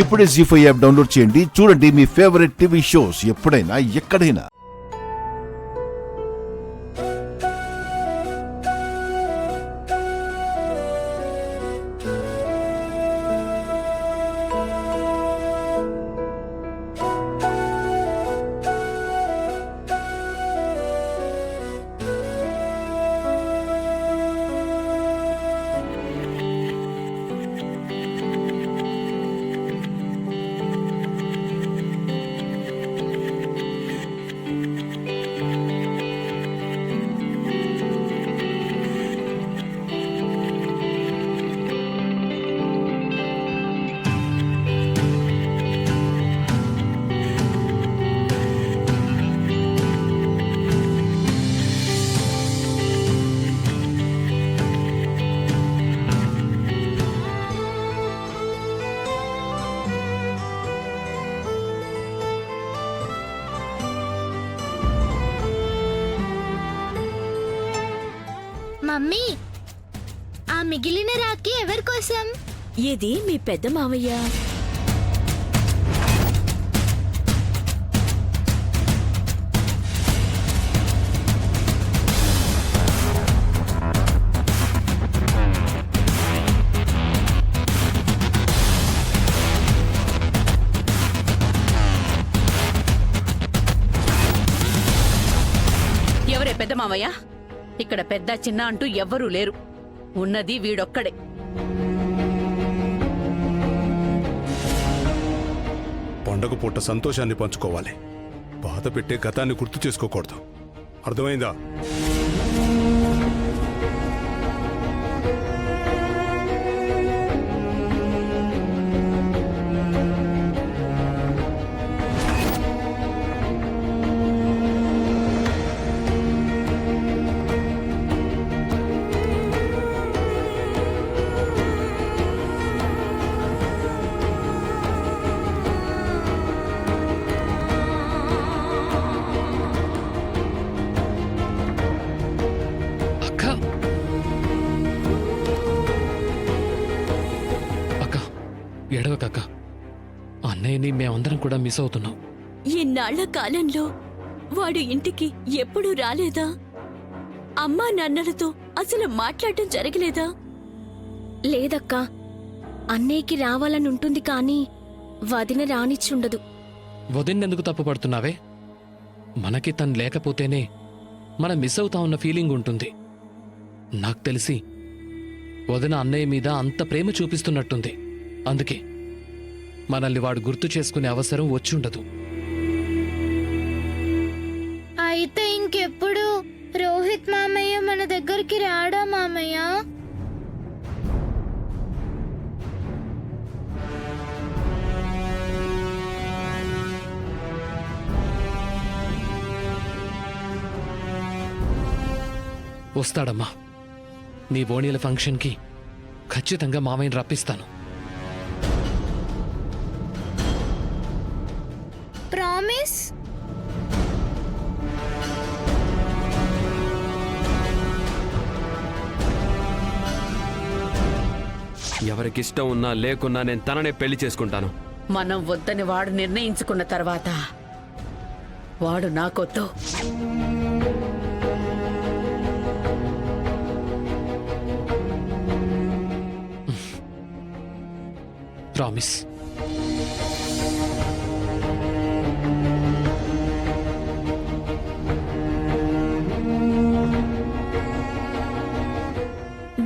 ఇప్పుడే జీ5 app download చేయండి. చూడండి మీ ఫేవరెట్ టీవీ షోస్ ఎప్పుడైనా ఎక్కడైనా. మమ్మీ, ఆ మిగిలిన రాఖీ ఎవరి కోసం? ఇది మీ పెద్ద మావయ్య. ఎవరే పెద్ద మావయ్య? ఇక్కడ పెద్ద చిన్న అంటూ ఎవ్వరూ లేరు. ఉన్నది వీడొక్కడే. పండగ పూట సంతోషాన్ని పంచుకోవాలి. బాధ పెట్టే గతాన్ని గుర్తు చేసుకోకూడదు. అర్థమైందా? ఎడవకక్క, అన్నయ్యని మేమందరం కూడా మిస్ అవుతున్నాం. ఇన్నాళ్ల కాలంలో వాడు ఇంటికి ఎప్పుడూ రాలేదా? అమ్మా నాన్నలతో అసలు మాట్లాడటం జరగలేదా? లేదక్కా, అన్నయ్యకి రావాలని ఉంటుంది కానీ వదిన రానిచ్చుండదు. వదిన్నెందుకు తప్పుపడుతున్నావే? మనకి తను లేకపోతేనే మనం మిస్ అవుతా ఉన్న ఫీలింగ్ ఉంటుంది. నాకు తెలిసి వదిన అన్నయ్య మీద అంత ప్రేమ చూపిస్తున్నట్టుంది. అందుకే మనల్ని వాడు గుర్తు చేసుకునే అవసరం వచ్చుండదు. అయితే ఇంకెప్పుడు రోహిత్ మామయ్య మన దగ్గరికి రాడా మామయ్య? వస్తాడమ్మా. నీ బోణీల ఫంక్షన్కి ఖచ్చితంగా మామయ్యని రప్పిస్తాను. ప్రామిస్? ఎవరికిష్టం ఉన్నా లేకున్నా నేను తననే పెళ్లి చేసుకుంటాను. మనం వద్దని వాడు నిర్ణయించుకున్న తర్వాత వాడు నాకొద్దు. ప్రామిస్.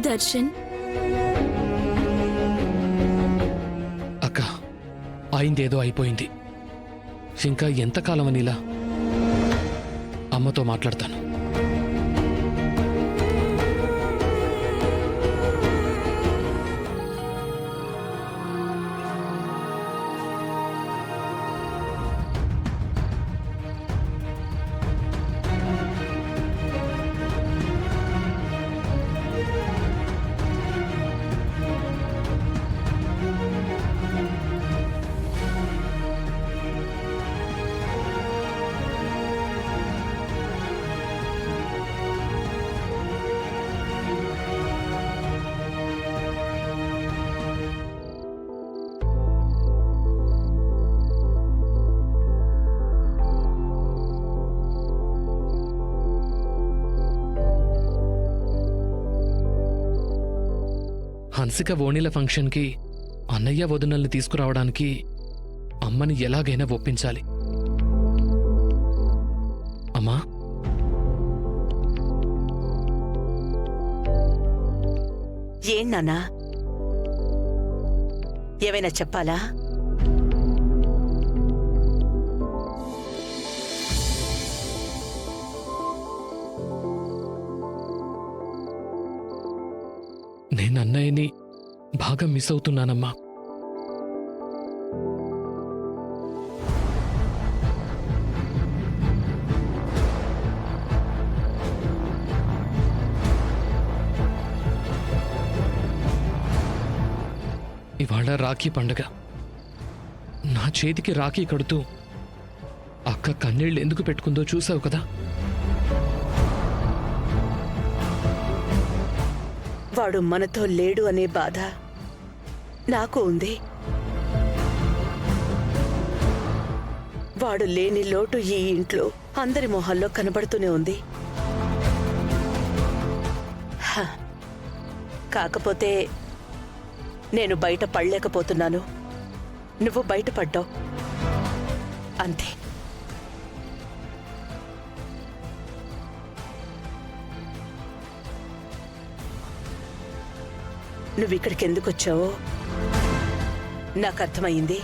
దర్శన్, అక్క, అయిందేదో అయిపోయింది. ఇంకా ఎంతకాలం అనిలా? అమ్మతో మాట్లాడతాను. హన్సిక ఓణీల ఫంక్షన్కి అన్నయ్య వదినల్ని తీసుకురావడానికి అమ్మని ఎలాగైనా ఒప్పించాలి. అమ్మా, ఏం నాన్నా, ఏమైనా చెప్పాలా? నేను అన్నయ్యని బాగా మిస్ అవుతున్నానమ్మా. ఇవాళ రాఖీ పండగ. నా చేతికి రాఖీ కడుతూ అక్క కన్నీళ్ళు ఎందుకు పెట్టుకుందో చూసావు కదా. వాడు మనతో లేడు అనే బాధ నాకు ఉంది. వాడు లేని లోటు ఈ ఇంట్లో అందరి మొహాల్లో కనబడుతూనే ఉంది. హ, కాకపోతే నేను బయట పడలేకపోతున్నాను, నువ్వు బయట పడ్డావు అంతే. నువ్విక్కడికి ఎందుకు వచ్చావో నాకు అర్థమైంది.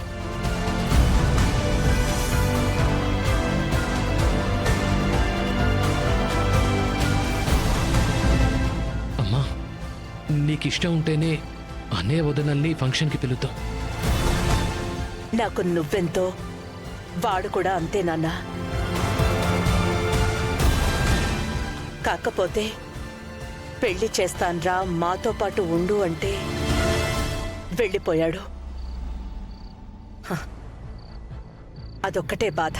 అమ్మా, నీకిష్టం ఉంటేనే అన్నయ్య వదనల్ని ఫంక్షన్కి పిలుద్దాం. నాకు నువ్వెంతో వాడు కూడా అంతే నాన్నా. కాకపోతే పెళ్లి చేస్తాన్రా, మాతో పాటు ఉండు అంటే వెళ్ళిపోయాడు. హ, అదొక్కటే బాధ.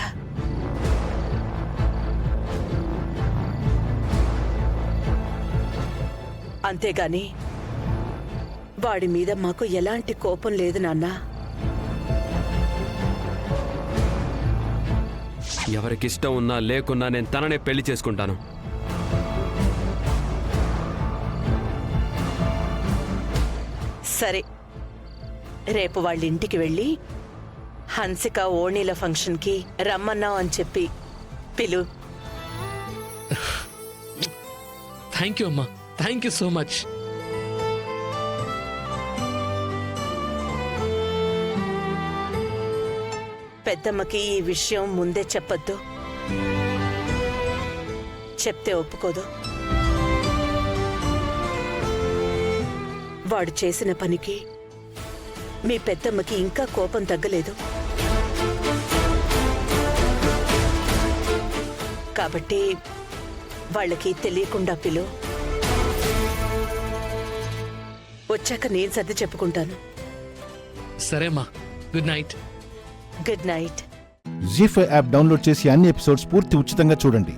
అంతేగాని వాడి మీద మాకు ఎలాంటి కోపం లేదు నాన్నా. ఎవరికిష్టం ఉన్నా లేకున్నా నేను తననే పెళ్లి చేసుకుంటాను. సరే, రేపు వాళ్ళ ఇంటికి వెళ్ళి హన్సిక ఓణీల ఫంక్షన్కి రమ్మన్నావు అని చెప్పి పిలు. థ్యాంక్ యూ అమ్మా, థ్యాంక్ యూ సో మచ్. పెద్దమ్మకి ఈ విషయం ముందే చెప్పొద్దు, చెప్తే ఒప్పుకోదు. వాడు చేసిన పనికి మీ పెద్దమ్మకి ఇంకా కోపం తగ్గలేదు. కాబట్టి వాళ్ళకి తెలియకుండా పిలు. వచ్చాక నేను సర్ది చెప్పుకుంటాను. సరే అమ్మా, good night. Good night. Zee five app download చేసి అన్ని ఎపిసోడ్స్ పూర్తి ఉచితంగా చూడండి.